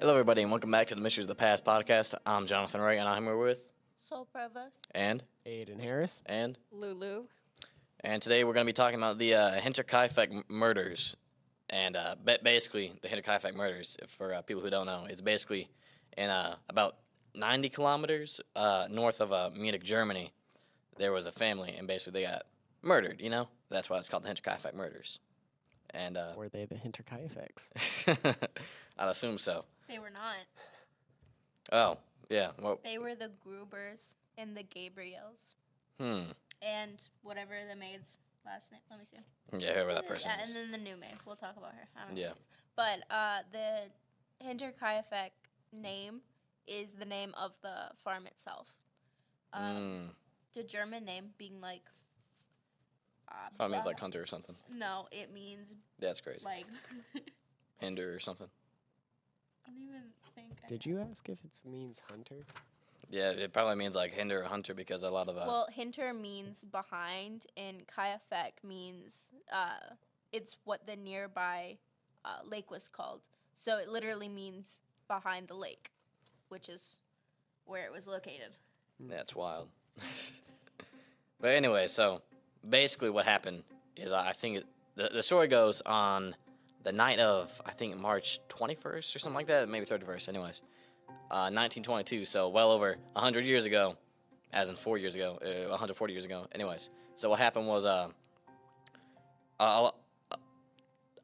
Hello, everybody, and welcome back to the Mysteries of the Past podcast. I'm Jonathan Wright, and I'm here with Soul Provost. and Aiden Harris. and Lulu. and today we're going to be talking about the Hinterkaifeck murders, and basically the Hinterkaifeck murders. For people who don't know, it's basically in about 90 kilometers north of Munich, Germany. There was a family, and basically they got murdered. You know, that's why it's called the Hinterkaifeck murders. And Were they the Hinterkaifecks? I'd assume so. They were not. Oh, yeah. Well, They were the Grubers and the Gabriels. hmm. And whatever the maid's last name. Let me see. Yeah, whoever that person Yeah, is. and then the new maid. We'll talk about her. I don't know Yeah. who she is. But the Hinterkaifeck name is the name of the farm itself. The German name being like... Probably means like hunter or something. No, it means That's crazy. like... Hinder or something. I don't even think... Did you ask if it means hunter? Yeah, it probably means like hinder or hunter because a lot of Well, Hinter means behind, and Kaifeck means it's what the nearby lake was called. So it literally means behind the lake, which is where it was located. that's wild. But anyway, so basically what happened is I think the story goes on the night of, I think, March 21st or something like that, maybe 31st, anyways. 1922, so well over 100 years ago, as in 4 years ago, 140 years ago. Anyways, so what happened was a lot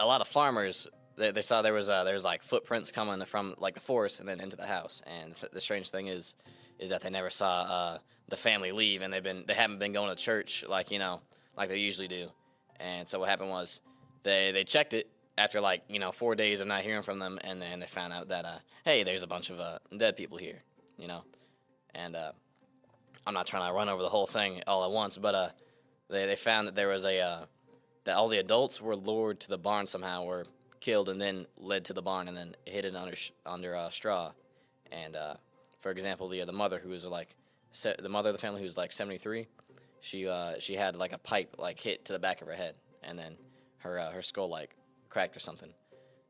of farmers, they saw there was like footprints coming from like the forest and then into the house. And the strange thing is that they never saw the family leave, and they haven't been going to church like like they usually do. And so what happened was they checked it after 4 days of not hearing from them, and then they found out that hey, there's a bunch of dead people here, and I'm not trying to run over the whole thing all at once, but they found that there was that all the adults were lured to the barn somehow, were killed and then led to the barn and then hidden under straw. And for example, the mother who was the mother of the family, who was like 73, she had like a pipe hit to the back of her head, and then her skull cracked or something.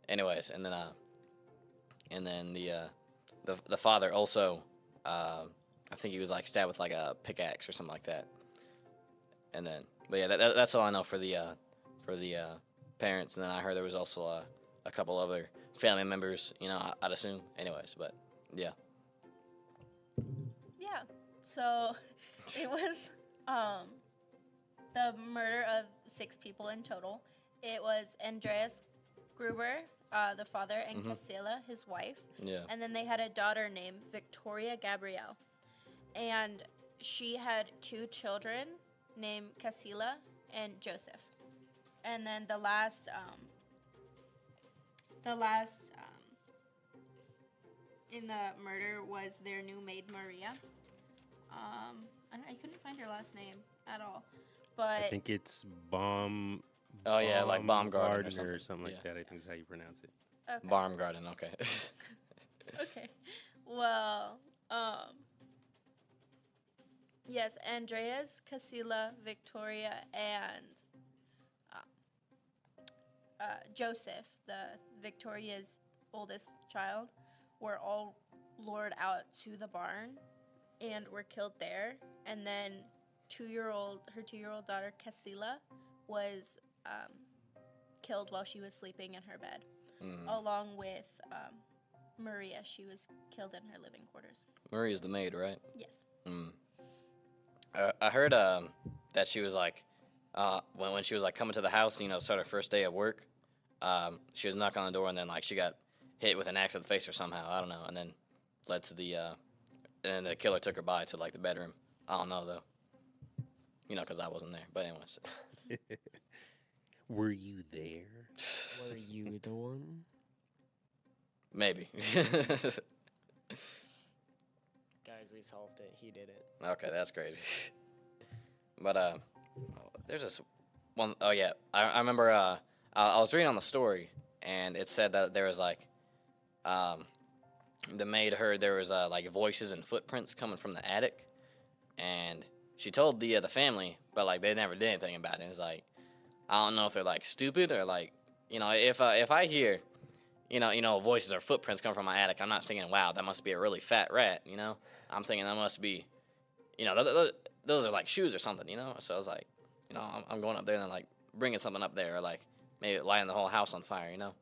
Anyways, and then the father also, I think he was stabbed with a pickaxe or something like that. And then, but yeah, that's all I know for the parents. And then I heard there was also a couple other family members, I'd assume. Anyways, but yeah. Yeah. So it was the murder of 6 people in total. It was Andreas Gruber, the father, and Casilla, his wife. Yeah. And then they had a daughter named Victoria Gabrielle. And she had 2 children named Casilla and Joseph. And then the last in the murder was their new maid, Maria. I couldn't find her last name at all. But I think it's Baum. Oh yeah, like Baumgarten or something like that. I think is how you pronounce it. okay. Baumgarten, okay. Okay. Well, yes, Andreas, Casilla, Victoria, and Joseph, Victoria's oldest child, were all lured out to the barn and were killed there. And then her 2-year-old daughter, Casilla, was killed while she was sleeping in her bed, along with Maria. She was killed in her living quarters. Maria's the maid, right? Yes. I heard that she was when she was coming to the house, start her first day of work, she was knocking on the door, and then she got hit with an axe to the face or somehow, I don't know, and then led to and the killer took her by to the bedroom. I don't know though, because I wasn't there. But anyways. Were you there? Were you the one? Maybe. Guys, we solved it. He did it. Okay, that's crazy. But there's this one. Oh yeah, I remember. I was reading on the story, and it said that there was the maid heard there was voices and footprints coming from the attic, and she told the family, but they never did anything about it. It's I don't know if they're stupid or if I hear voices or footprints come from my attic, I'm not thinking, wow, that must be a really fat rat. I'm thinking that must be, those are like shoes or something. So I was like, I'm going up there and like bringing something up there, or like maybe lighting the whole house on fire. How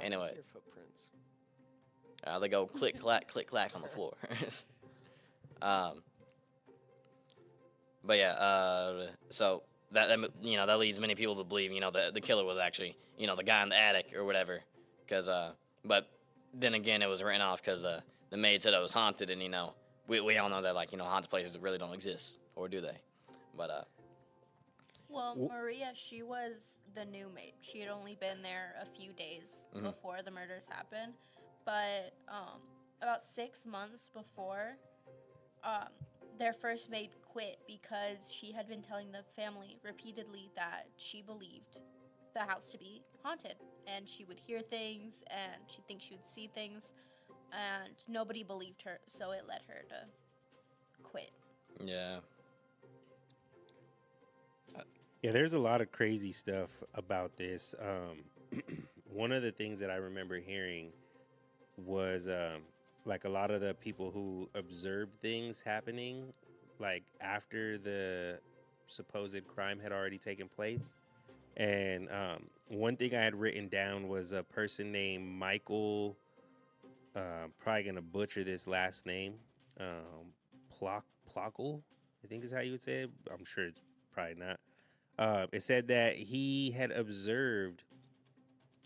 Anyway. big are your footprints? They go click clack on the floor. um, but yeah, so that leads many people to believe the killer was actually the guy in the attic or whatever, because but then again it was written off because the maid said it was haunted, and we all know that like haunted places really don't exist, or do they? But Well, Maria, she was the new maid. She had only been there a few days before the murders happened, but about 6 months before, their first maid quit because she had been telling the family repeatedly that she believed the house to be haunted, and she would hear things, and she'd think she would see things, and nobody believed her, so it led her to quit. yeah. Yeah, there's a lot of crazy stuff about this. One of the things that I remember hearing was like a lot of the people who observed things happening, like after the supposed crime had already taken place. And one thing I had written down was a person named Michael. Probably gonna butcher this last name. Plockle, I think is how you would say it. I'm sure it's probably not. It said that he had observed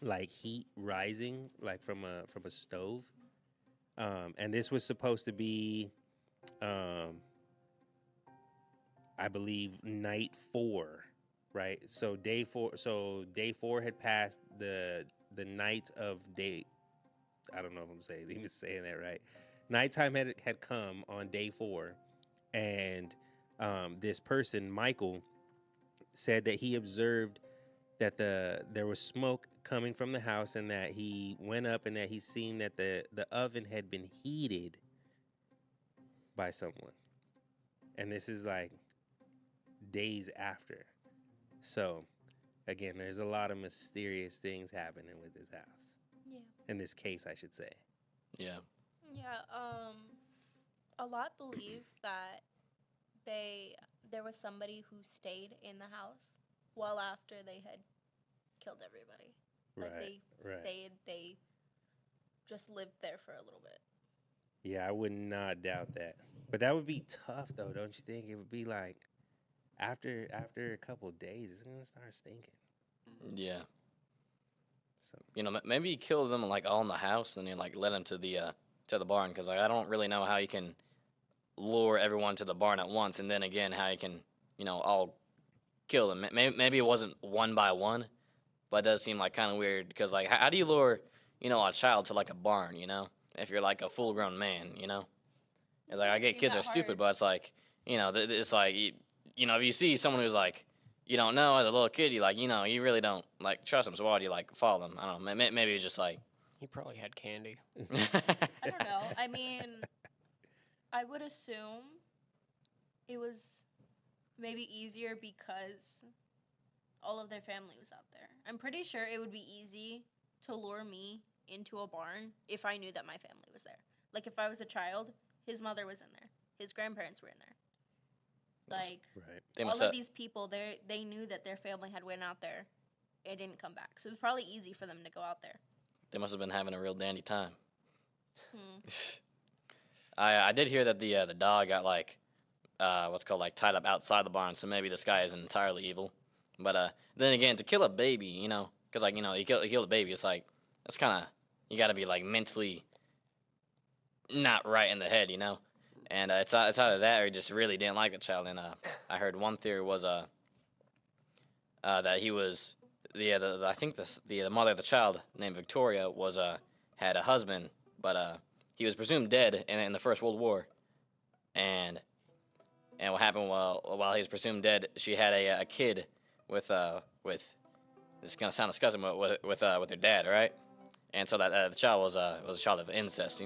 like heat rising like from a stove, and this was supposed to be, I believe, night 4, right? So day 4. So day 4 had passed. The night of day. I don't know if I'm even saying that right. Nighttime had come on day 4, and this person, Michael, said that he observed that there was smoke coming from the house, and that he went up and that he seen that the oven had been heated by someone. And this is like days after. So again, there's a lot of mysterious things happening with this house. Yeah. In this case, I should say. Yeah. Yeah, a lot believe that there was somebody who stayed in the house well after they had killed everybody. Like they stayed, they just lived there for a little bit. Yeah, I would not doubt that. But that would be tough though, don't you think? It would be like after a couple of days, it's gonna start stinking. Yeah. So Maybe you kill them like all in the house, and then you like let them to the barn, because like I don't really know how you can lure everyone to the barn at once, and then again how you can all kill them. Maybe it wasn't one by one, but it does seem like kind of weird, because like how do you lure a child to like a barn, if you're like a full grown man, It's like I get kids are stupid, but it's like it's like if you see someone who's like you don't know as a little kid, you like you really don't like trust them, so why do you like follow them? I don't know. Maybe it's just like He probably had candy. I don't know. I mean, I would assume it was maybe easier because all of their family was out there. I'm pretty sure it would be easy to lure me into a barn if I knew that my family was there. Like if I was a child, his mother was in there, his grandparents were in there. Like right. all of these people, they knew that their family had went out there and didn't come back. So it was probably easy for them to go out there. They must have been having a real dandy time. Hmm. I did hear that the dog got like what's called like tied up outside the barn, so maybe this guy isn't entirely evil. But then again, to kill a baby, because like you kill a baby, it's like that's kind of you got to be like mentally not right in the head, And it's either that or he just really didn't like the child. And I heard one theory was that he was I think the mother of the child named Victoria was had a husband, but he was presumed dead in the First World War, and what happened while he was presumed dead, she had a kid with this is gonna sound disgusting, but with her dad, right? And so that the child was a child of incest,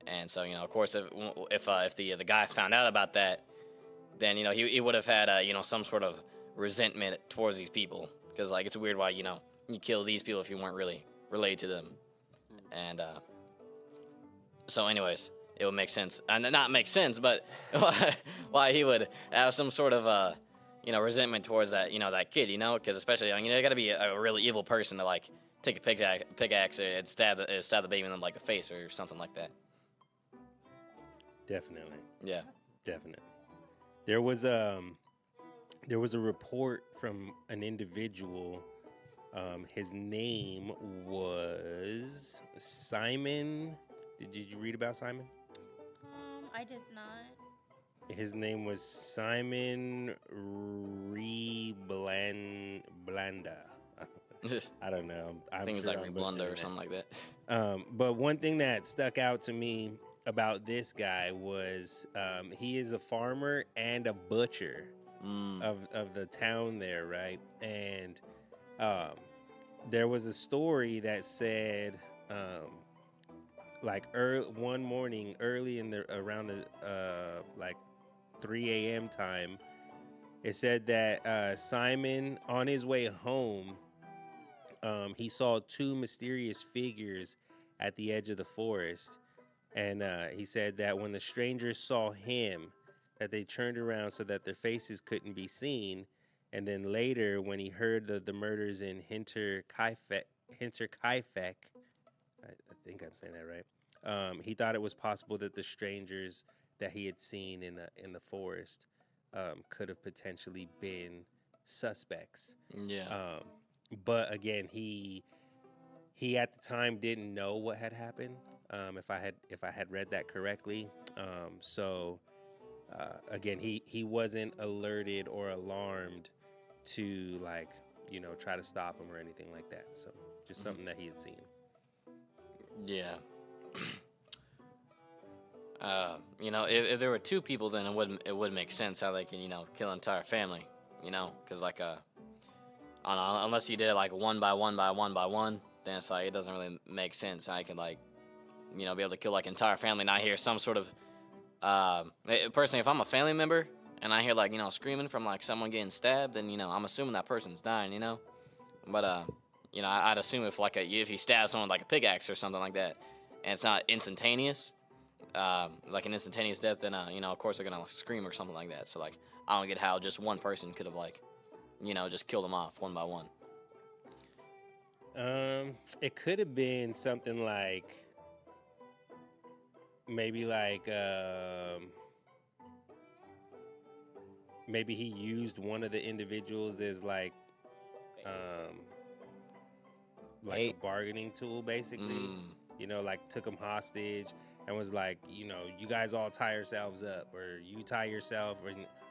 And so of course, if the guy found out about that, then he would have had some sort of resentment towards these people, because like it's weird why you kill these people if you weren't really related to them. And so, anyways, it would make sense, and not make sense, but why he would have some sort of resentment towards that kid, because especially you got to be a really evil person to like take a pickaxe and stab the baby in like the face or something like that. Definitely. Yeah. Definitely. There was a report from an individual. His name was Simon. Did you read about Simon? I did not. His name was Simon Blanda. I don't know. I'm Things sure like I'm Blunder butchering or that. something like that. But one thing that stuck out to me about this guy was he is a farmer and a butcher of the town there, right? And there was a story that said one morning early around the like 3 a.m. time, it said that Simon, on his way home, he saw two mysterious figures at the edge of the forest. And he said that when the strangers saw him, that they turned around so that their faces couldn't be seen. And then later, when he heard the murders in Hinterkaifeck, I think I'm saying that right. He thought it was possible that the strangers that he had seen in the forest could have potentially been suspects. Yeah. But again, he at the time didn't know what had happened. If I had read that correctly. So again, he wasn't alerted or alarmed to try to stop him or anything like that. So just something that he had seen. Yeah. If there were two people, then it would make sense how they can kill an entire family. Because like I don't know, unless you did it like one by one by one by one, then it's like it doesn't really make sense. I can be able to kill like an entire family, and I hear some sort of personally, if I'm a family member and I hear screaming from like someone getting stabbed, then I'm assuming that person's dying. But I'd assume if you stab someone with like a pickaxe or something like that, and it's not instantaneous, like an instantaneous death, then of course they're gonna scream or something like that. So like I don't get how just one person could have just killed them off one by one. It could have been something like maybe maybe he used one of the individuals as like a bargaining tool, basically. Like took him hostage and was like, you guys all tie yourselves up, or you tie yourself,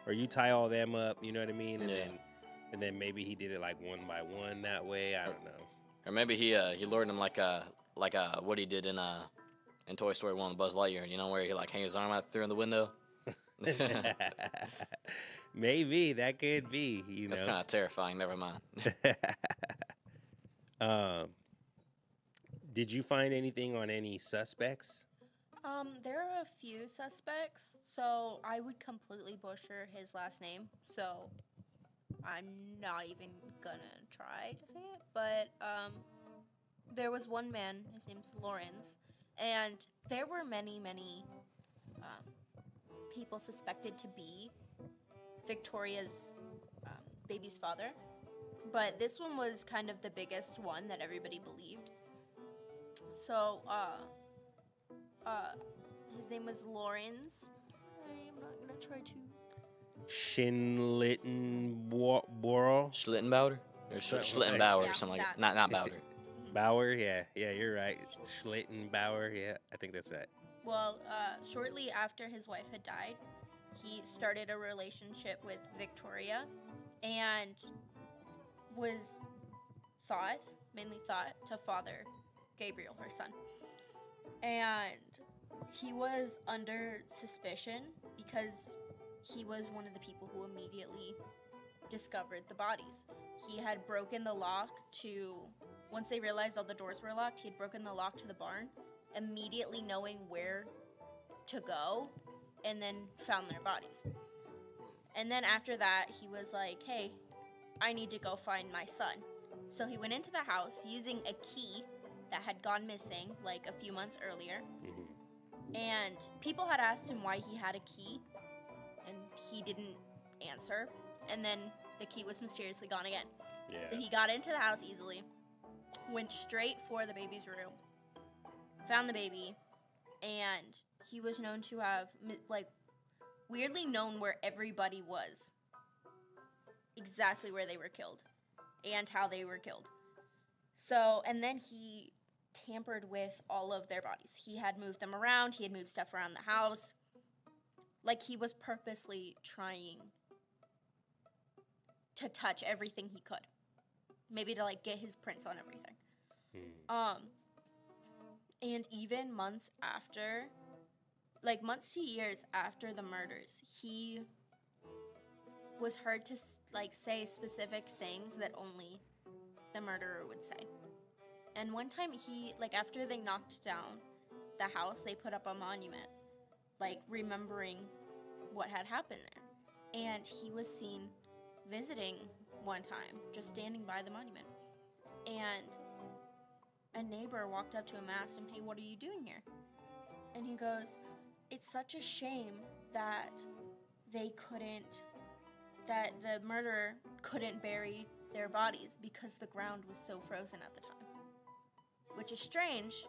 or you tie all them up. You know what I mean? And then maybe he did it like one by one that way. I don't know. Or maybe he lured him like what he did in Toy Story 1 with Buzz Lightyear, where he like hangs his arm out through the window. Maybe that could be. That's kind of terrifying. Never mind. Did you find anything on any suspects? There are a few suspects, so I would completely butcher his last name, so I'm not even gonna try to say it, but there was one man, his name's Lawrence, and there were many people suspected to be Victoria's baby's father, but this one was kind of the biggest one that everybody believed. So, his name was Lawrence. I'm not gonna try to. Schlittenbauer? Schlittenbauer? Or Schlittenbauer or something like that. Not Bowder. Bauer, yeah, you're right. Schlittenbauer, yeah, I think that's right. Well, shortly after his wife had died, he started a relationship with Victoria and was mainly thought to father Gabriel, her son. And he was under suspicion because he was one of the people who immediately discovered the bodies. He had broken the lock once they realized all the doors were locked, he had broken the lock to the barn, immediately knowing where to go, and then found their bodies. And then after that, he was like, hey, I need to go find my son. So he went into the house using a key that had gone missing like a few months earlier. Mhm. And people had asked him why he had a key, and he didn't answer. And then the key was mysteriously gone again. Yeah. So he got into the house easily, went straight for the baby's room, found the baby, and he was known to have, like, weirdly known where everybody was, exactly where they were killed, and how they were killed. So, and then he tampered with all of their bodies. He had moved them around, he had moved stuff around the house. Like, he was purposely trying to touch everything he could. Maybe to, like, get his prints on everything. And even months after, like, months to years after the murders, he was heard to, like, say specific things that only the murderer would say. And one time he, like, after they knocked down the house, they put up a monument, like, remembering what had happened there. And he was seen visiting one time, just standing by the monument. And a neighbor walked up to him and asked him, "Hey, what are you doing here?" And he goes, "It's such a shame that that the murderer couldn't bury their bodies because the ground was so frozen at the time." Which is strange,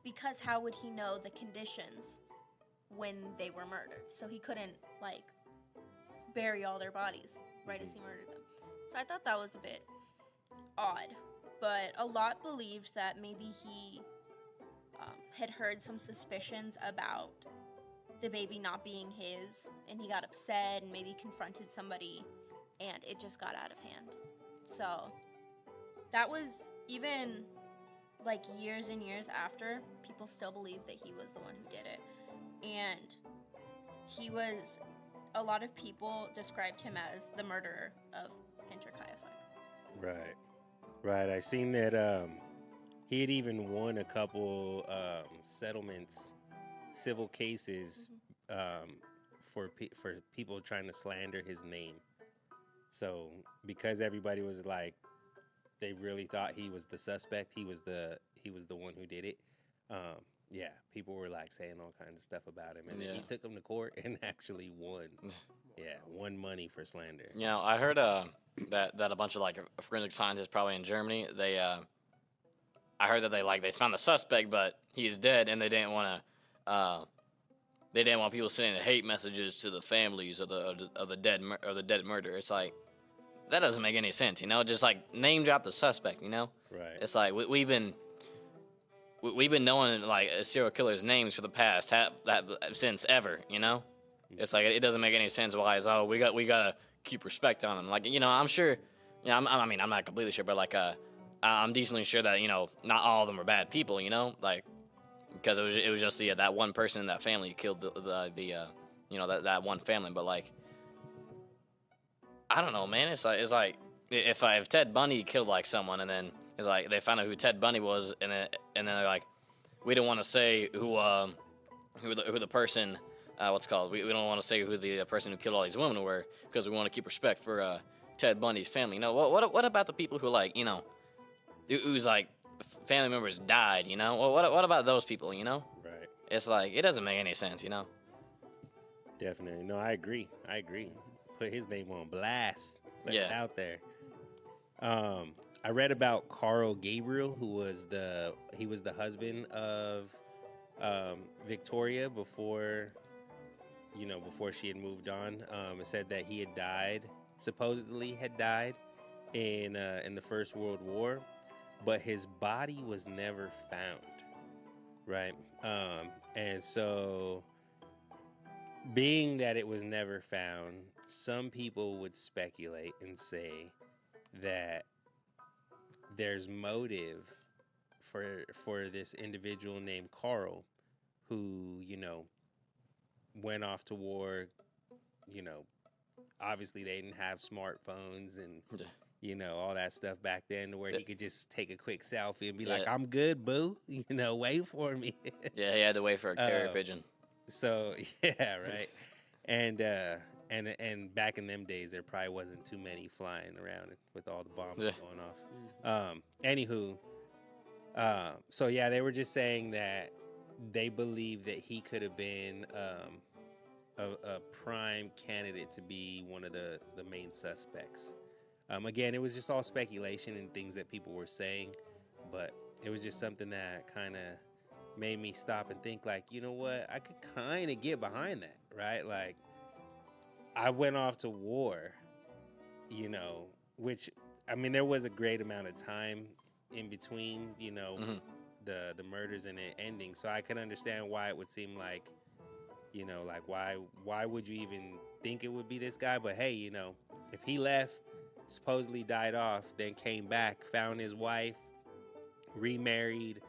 because how would he know the conditions when they were murdered? So he couldn't, like, bury all their bodies right as he murdered them. So I thought that was a bit odd. But a lot believed that maybe he had heard some suspicions about the baby not being his, and he got upset and maybe confronted somebody, and it just got out of hand. So that was, even like years and years after, people still believe that he was the one who did it. And he was, a lot of people described him as the murderer of Hinterkaifeck. Right. Right. I seen that he had even won a couple settlements, civil cases for people trying to slander his name. So because everybody was like, they really thought he was the suspect, he was the one who did it. Yeah, people were like saying all kinds of stuff about him, and then he Yeah. took them to court and actually won. Yeah, won money for slander. You know, I heard that a bunch of like forensic scientists probably in Germany, I heard that they found the suspect, but he's dead, and they didn't want people sending hate messages to the families of the dead murderer. It's like, that doesn't make any sense, you know? Just like name drop the suspect, you know? Right. It's like we've been knowing like serial killers' names for the past since ever, you know? It's like it doesn't make any sense why it's, oh, we gotta keep respect on them. Like, you know, I'm sure, you know, I mean, I'm not completely sure, but like I'm decently sure that, you know, not all of them are bad people, you know, like, because it was just that one person in that family who killed the you know, that one family. But like, I don't know, man. It's like if Ted Bundy killed like someone, and then it's like they found out who Ted Bundy was, and then they're like, we don't want to say who the person what's called, we don't want to say who the person who killed all these women were, because we want to keep respect for Ted Bundy's family. You know, what about the people who, like, you know, who's like family members died, you know? Well, what about those people, you know? Right. It's like, it doesn't make any sense, you know? Definitely. No, I agree. Put his name on blast. Put it Yeah. out there. I read about Carl Gabriel, who was the husband of Victoria before she had moved on. It said that he had died, supposedly had died in the First World War, but his body was never found. Right. And so, being that it was never found, some people would speculate and say that there's motive for this individual named Carl, who, you know, went off to war. You know, obviously they didn't have smartphones and Yeah. you know, all that stuff back then, to where Yeah. he could just take a quick selfie and be Yeah. like, "I'm good, boo. You know, wait for me." Yeah, he had to wait for a carrier pigeon. So yeah, right. And back in them days, there probably wasn't too many flying around with all the bombs Yeah. going off. Anywho, So yeah, they were just saying that they believe that he could have been a prime candidate to be one of the main suspects. Again, it was just all speculation and things that people were saying, but it was just something that kind of made me stop and think, like, you know what, I could kind of get behind that, right? Like, I went off to war, which, I mean, there was a great amount of time in between, Hmm. the murders and it ending, so I can understand why it would seem like, like why would you even think it would be this guy? But hey, if he left, supposedly died off, then came back, found his wife, remarried,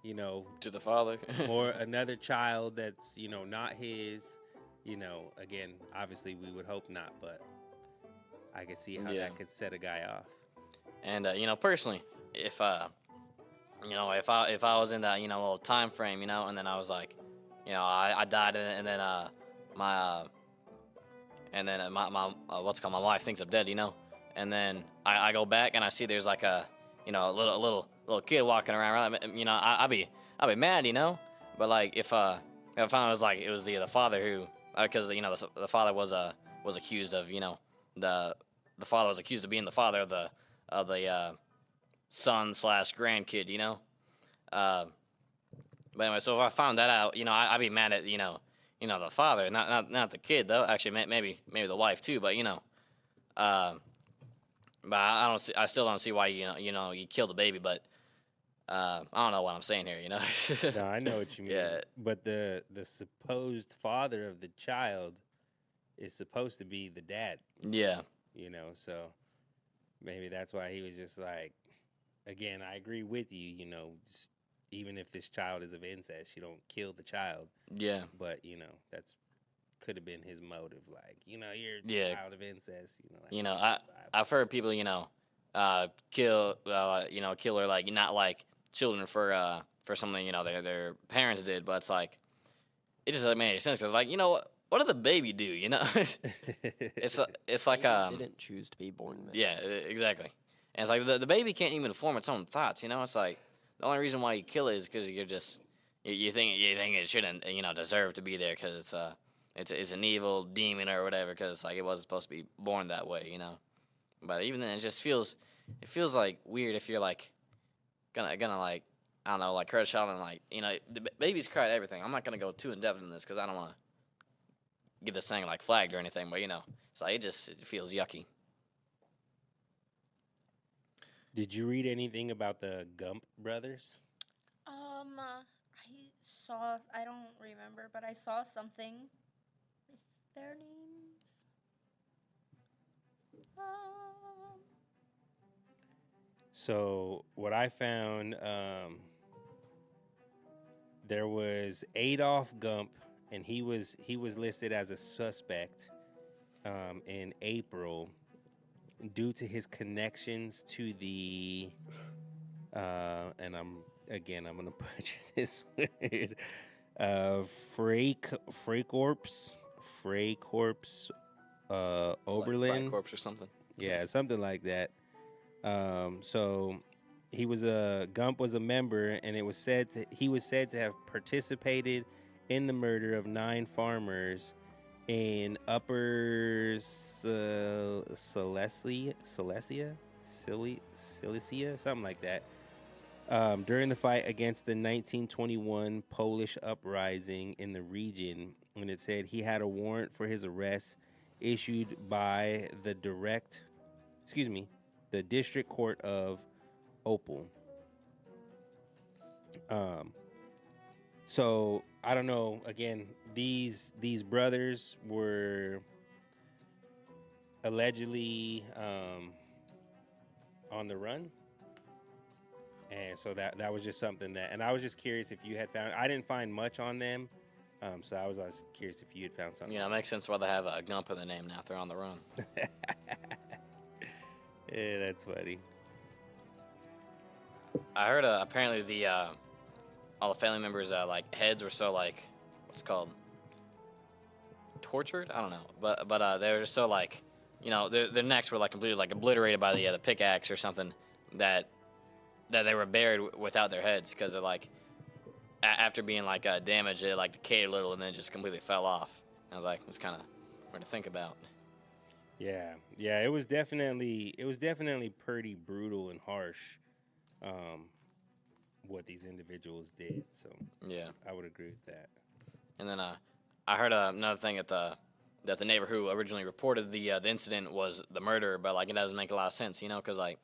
you know, To the father. more another child that's not his, again, obviously we would hope not, but I could see how Yeah. that could set a guy off. And personally, if if I was in that little time frame, and then I was like, I died, and then my my what's it called, my wife thinks I'm dead, and then I go back and I see there's like a a little kid walking around, right? I'd be mad, but like if I was like it was the father who, because the father was accused of the the father was accused of being the father of the son slash grandkid, uh, but anyway, so if I found that out, I'd be mad at the father, not the kid though. Actually, maybe the wife too. But uh, but I don't see. I still don't see why you kill the baby. But I don't know what I'm saying here. No, I know what you mean. Yeah, But the supposed father of the child is supposed to be the dad, yeah, so maybe that's why he was just like, again, I agree with you, just, even if this child is of incest, you don't kill the child. yeah, But, that's could have been his motive. Like, you're a yeah. child of incest, like, You let know, me I survive. I've heard people kill her, like not like children for something their parents did, but it's like it just doesn't make any sense because like what did the baby do? It's like Maybe it didn't choose to be born there. yeah, exactly. And it's like the baby can't even form its own thoughts. It's like the only reason why you kill it is because you're just you think it shouldn't deserve to be there because it's an evil demon or whatever because like it wasn't supposed to be born that way. But even then, it feels like weird if you're like gonna like I don't know like hurt a child and like the babies cry at everything. I'm not gonna go too in depth in this because I don't want to get this thing like flagged or anything. But it's like it feels yucky. Did you read anything about the Gump brothers? I saw. I don't remember, but I saw something with their names. Um, So what I found, there was Adolf Gump, and he was listed as a suspect in April due to his connections to the and I'm gonna butcher this word, Freikorps Freikorps Like Fry Oberlin, Corpse or something. yeah, something like that. So Gump was a member, and he was said to have participated in the murder of 9 farmers in Upper Silesia, something like that. During the fight against the 1921 Polish uprising in the region, and it said he had a warrant for his arrest issued by the District Court of Opel. Um, so I don't know. Again, these brothers were allegedly on the run, and so that was just something that. And I was just curious if you had found. I didn't find much on them, so I was curious if you had found something. It makes sense why they have a Gump in the name now if they're on the run. Yeah, that's funny. I heard apparently the all the family members like heads were so like what's it called tortured. I don't know, but they were just so like their necks were like completely like obliterated by the pickaxe or something that that they were buried without their heads because they're like after being like damaged, it like decayed a little and then just completely fell off. I was like, it's kind of weird to think about. Yeah, yeah, it was definitely pretty brutal and harsh, um, what these individuals did. So Yeah. I would agree with that. And then I heard another thing that the neighbor who originally reported the incident was the murder, but like it doesn't make a lot of sense, you know, because like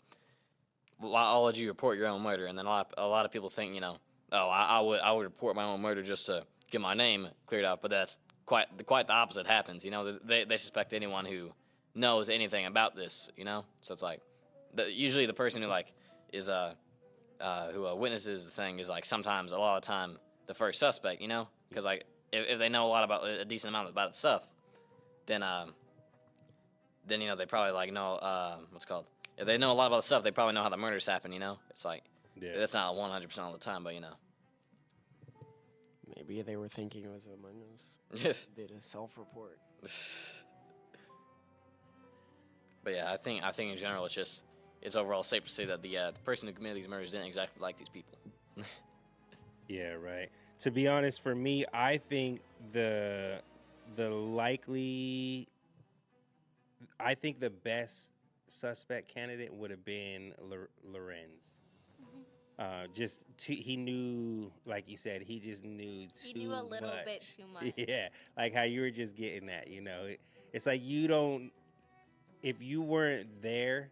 why would you report your own murder? And then a lot of people think, you know, oh, I would report my own murder just to get my name cleared up, but that's quite the opposite happens. You know, they suspect anyone who knows anything about this, you know. So it's like usually the person who like is who witnesses the thing is like sometimes a lot of the time the first suspect, you know, because like if they know a lot about a decent amount about the stuff, then you know they probably like know what's it called. If they know a lot about the stuff, they probably know how the murders happen. You know, it's like that's not 100% all the time, but you know. Maybe they were thinking it was Among Us. Yes. Did a self-report. But yeah, I think in general it's overall safe to say that the person who committed these murders didn't exactly like these people. Yeah, right. To be honest, for me, I think the likely, I think the best suspect candidate would have been Lorenz. He knew, like you said, he just knew too much. He knew a little bit too much. Yeah, like how you were just getting at, you know. It's like you don't, if you weren't there,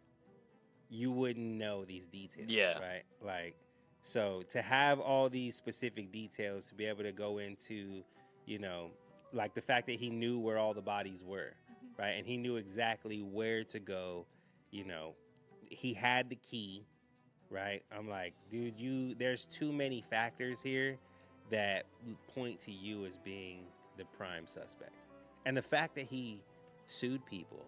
you wouldn't know these details. Yeah. Right? Like, so to have all these specific details to be able to go into, you know, like the fact that he knew where all the bodies were, right? And he knew exactly where to go, you know, he had the key, right? I'm like, dude, there's too many factors here that point to you as being the prime suspect. And the fact that he sued people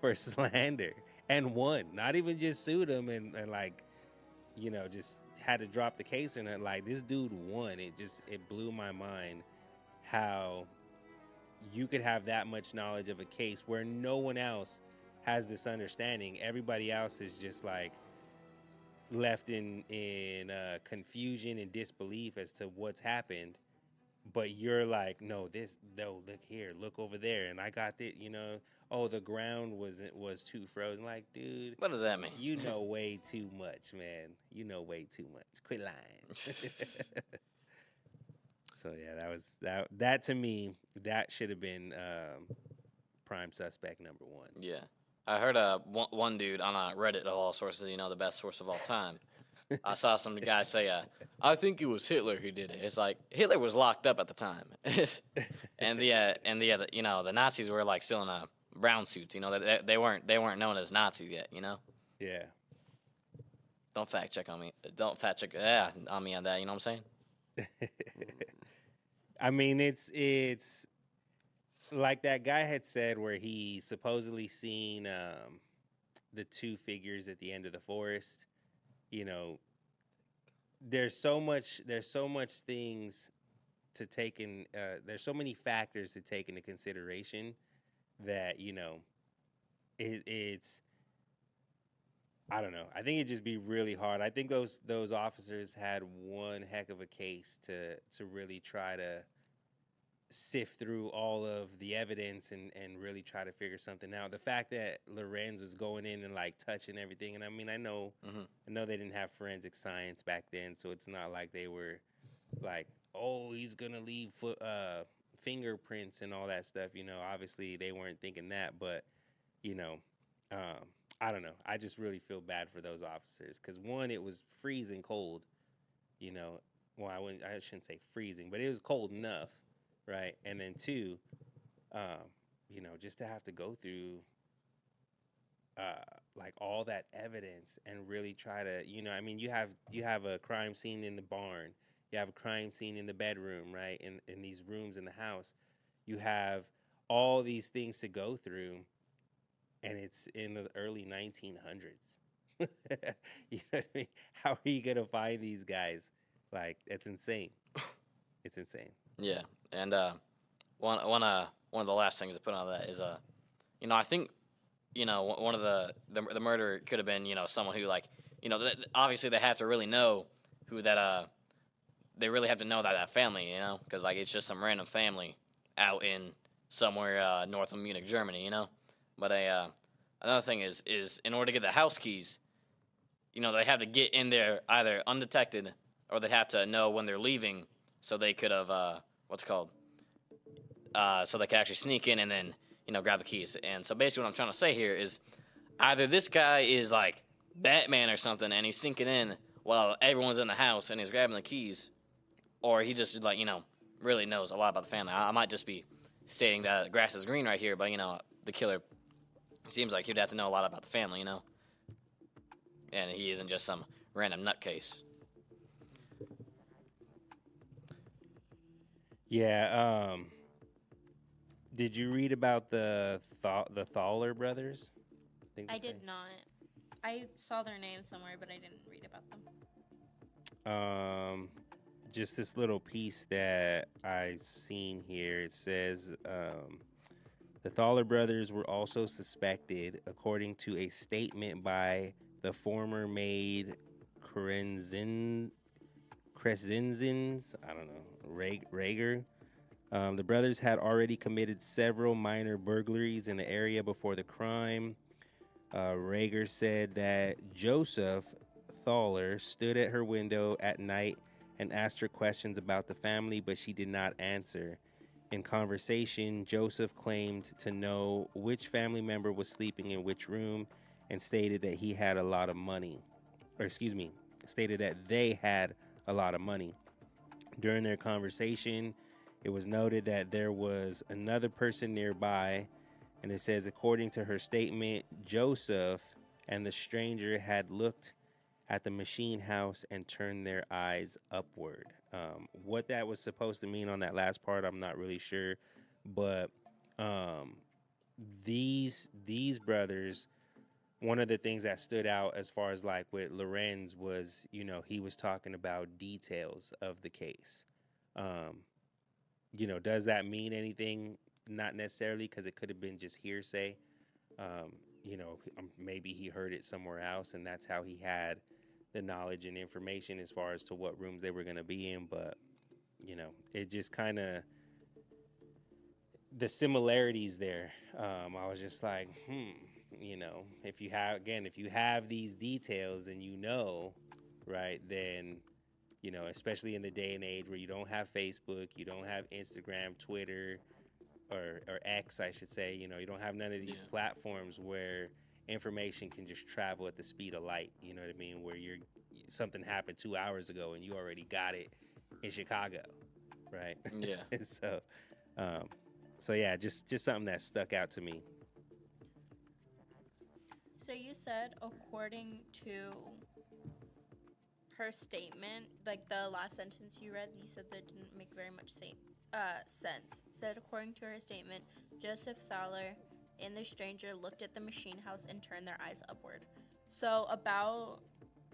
for slander and won, not even just sued him and like, you know, just had to drop the case and like this dude won. It blew my mind how you could have that much knowledge of a case where no one else has this understanding. Everybody else is just like left in confusion and disbelief as to what's happened, but you're like, no, look here, look over there, and I got it, you know. Oh, the ground was too frozen. Like, dude, What does that mean? You know way too much, man. You know way too much. Quit lying. So yeah, that to me, that should have been prime suspect number one. Yeah. I heard one dude on Reddit of all sources, you know, the best source of all time. I saw some guy say, "I think it was Hitler who did it." It's like Hitler was locked up at the time, and you know the Nazis were like still in brown suits. You know, they weren't known as Nazis yet. You know. Yeah. Don't fact check on me. Don't fact check on me on that. You know what I'm saying? I mean, it's like that guy had said where he supposedly seen the two figures at the end of the forest. You know, there's so much things to take in. There's so many factors to take into consideration that, you know, it's. I don't know. I think it'd just be really hard. I think those officers had one heck of a case to really try to sift through all of the evidence and really try to figure something out. The fact that Lorenz was going in and like touching everything, and I mean, I know they didn't have forensic science back then, so it's not like they were like, oh, he's gonna leave fingerprints and all that stuff. You know, obviously they weren't thinking that, but you know, I don't know. I just really feel bad for those officers because one, it was freezing cold. You know, well, I shouldn't say freezing, but it was cold enough. Right, and then two, you know, just to have to go through like all that evidence and really try to, you know, I mean, you have a crime scene in the barn, you have a crime scene in the bedroom, right, in these rooms in the house, you have all these things to go through, and it's in the early 1900s. You know what I mean? How are you gonna find these guys? Like, it's insane. It's insane. Yeah, and one of the last things to put on that is you know, I think, you know, one of the murder could have been, you know, someone who like obviously they have to really know who that they really have to know that family, because like it's just some random family out in somewhere north of Munich, Germany, But another thing is in order to get the house keys, they have to get in there either undetected or they have to know when they're leaving, so they could have what's it called, so they could actually sneak in and then grab the keys. And so basically, what I'm trying to say here is either this guy is like Batman or something, and he's sneaking in while everyone's in the house and he's grabbing the keys, or he just like really knows a lot about the family. I might just be stating that the grass is green right here, but the killer seems like he'd have to know a lot about the family, and he isn't just some random nutcase. Yeah. Did you read about the Thaler brothers? I did not. I saw their name somewhere, but I didn't read about them. Just this little piece that I seen here. It says the Thaler brothers were also suspected, according to a statement by the former maid Crescenzins. I don't know, Rager. The brothers had already committed several minor burglaries in the area before the crime. Rager said that Joseph Thaler stood at her window at night and asked her questions about the family, but she did not answer. In conversation, Joseph claimed to know which family member was sleeping in which room and stated that he had a lot of money. Or, excuse me, stated that they had a lot of money. During their conversation, it was noted that there was another person nearby, and it says, according to her statement, Joseph and the stranger had looked at the machine house and turned their eyes upward. What that was supposed to mean on that last part, I'm not really sure, but these brothers, one of the things that stood out as far as like with Lorenz was, he was talking about details of the case. Um, does that mean anything? Not necessarily, because it could have been just hearsay. Maybe he heard it somewhere else, and that's how he had the knowledge and information as far as to what rooms they were going to be in. But it just kind of the similarities there. I was just like, if you have these details and right, then especially in the day and age where you don't have Facebook, you don't have Instagram, Twitter, or X, I should say. You don't have none of these platforms where information can just travel at the speed of light. You know what I mean? Where something happened 2 hours ago and you already got it in Chicago, right? Yeah. So yeah, just something that stuck out to me. So you said, according to her statement, like the last sentence you read, you said that didn't make very much sense. Said, according to her statement, Joseph Thaler and the stranger looked at the machine house and turned their eyes upward. So about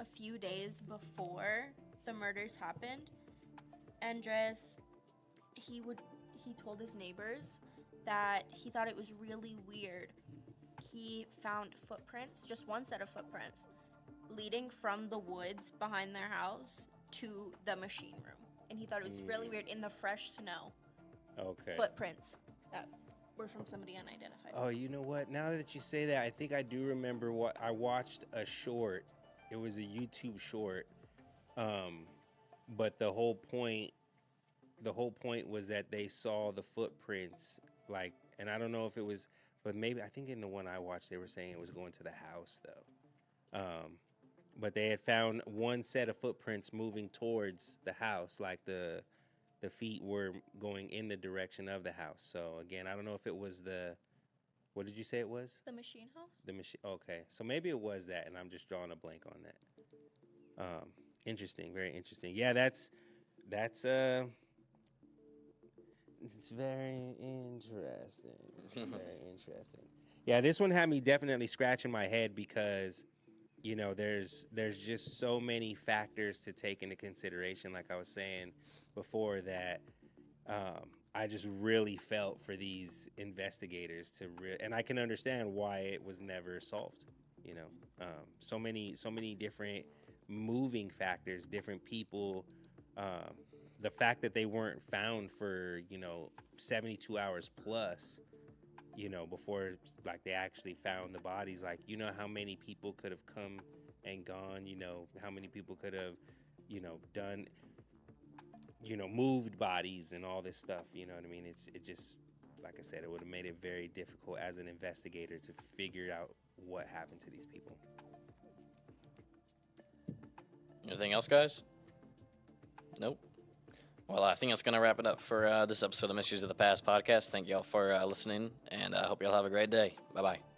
a few days before the murders happened, Andres, he told his neighbors that he thought it was really weird. He found footprints, just one set of footprints, leading from the woods behind their house to the machine room. And he thought it was really weird in the fresh snow. Okay. Footprints that were from somebody unidentified. Oh, you know what? Now that you say that, I think I do remember what I watched a short. It was a YouTube short. But the whole point was that they saw the footprints, like, and I don't know if it was, but maybe I think in the one I watched they were saying it was going to the house though. But they had found one set of footprints moving towards the house, like the feet were going in the direction of the house. So again, I don't know if it was what did you say it was? The machine house? The machine. Okay, so maybe it was that, and I'm just drawing a blank on that. Interesting, very interesting. Yeah, that's it's very interesting. Very interesting. Yeah, this one had me definitely scratching my head because there's just so many factors to take into consideration. Like I was saying before, that I just really felt for these investigators and I can understand why it was never solved. You know, so many different moving factors, different people. The fact that they weren't found for 72 hours plus, before like they actually found the bodies. Like, how many people could have come and gone. How many people could have done moved bodies and all this stuff. You know what I mean? It just, like I said, it would have made it very difficult as an investigator to figure out what happened to these people. Anything else, guys? Nope. Well, I think that's going to wrap it up for this episode of Mysteries of the Past podcast. Thank y'all for listening, and I hope y'all have a great day. Bye-bye.